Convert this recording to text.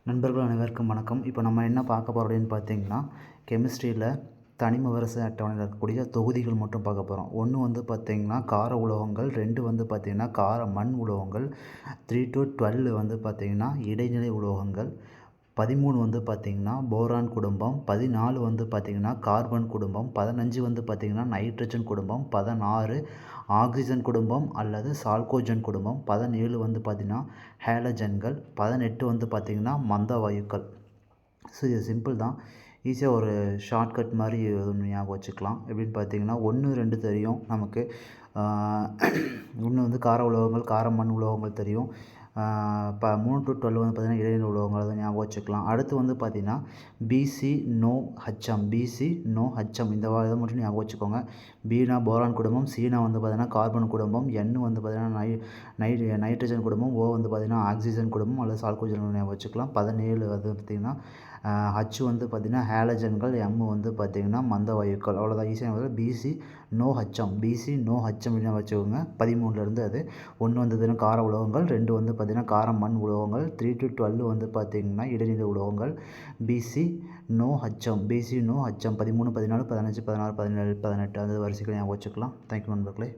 நண்பர்கள் அனைவருக்கும் வணக்கம். இப்போ நம்ம என்ன பார்க்க போகிறோம் அப்படின்னு பார்த்தீங்கன்னா, கெமிஸ்ட்ரியில் தனிம வரிசை அட்டவணையில் இருக்கக்கூடிய தொகுதிகள் மட்டும் பார்க்க போகிறோம். ஒன்று வந்து பார்த்திங்கன்னா கார உலோகங்கள், 2 வந்து பார்த்திங்கன்னா கார மண் உலோகங்கள், 3 to 12 வந்து பார்த்திங்கன்னா இடைநிலை உலோகங்கள், 13 வந்து பார்த்திங்கன்னா போரான் குடும்பம், 14 வந்து பார்த்திங்கன்னா கார்பன் குடும்பம், 15 வந்து பார்த்திங்கன்னா நைட்ரஜன் குடும்பம், 16 ஆக்சிஜன் குடும்பம் அல்லது சால்கோஜன் குடும்பம், 17 வந்து பார்த்திங்கன்னா ஹேலஜன்கள், 18 வந்து பார்த்திங்கன்னா மந்த வாயுக்கள். ஸோ இது சிம்பிள் தான். ஈஸியாக ஒரு ஷார்ட்கட் மாதிரி ஞாபகம் வச்சுக்கலாம். எப்படின்னு பார்த்தீங்கன்னா 1, 2 தெரியும் நமக்கு. ஒன்று வந்து கார உலோகங்கள், கார மண் உலோகங்கள் தெரியும். 3 to 12 வந்து பார்த்திங்கன்னா இடைநிலை உலோகங்கள், அதை ஞாபகம் வச்சுக்கலாம். அடுத்து வந்து பார்த்திங்கன்னா PC no HM, PC no HM இந்த இதை மட்டும் ஞாபகம் வச்சுக்கோங்க. பீனா போரான் குடும்பம், சீனா வந்து பார்த்திங்கன்னா கார்பன் குடும்பம், என் வந்து பார்த்திங்கன்னா நைட்ரஜன் குடும்பம், ஓ வந்து பார்த்திங்கன்னா ஆக்சிஜன் குடும்பம் அல்லது சால்கோஜன் ஞாபகம் வச்சுக்கலாம். 17 அது பார்த்திங்கன்னா ஹச் வந்து பார்த்திங்கன்னா ஹேலஜன்கள், எம் வந்து பார்த்திங்கன்னா மந்த வாயுக்கள். அவ்வளோதான், ஈஸியாக PC no HM, PC no HM வச்சுக்கோங்க. 13லேருந்து அது 1 வந்ததுன்னா கார உலோகங்கள், 2 வந்து பார்த்திங்கன்னா கார மண் உலோகங்கள், 3 to 12 வந்து பார்த்திங்கன்னா இடைநிலை உலோகங்கள், PC no HM, PC no HM 13, 14, 15, 16, 17, 18 அந்த வரிசைகளை ஞாபகம் வச்சுக்கலாம். தேங்க்யூ நண்பர்களே.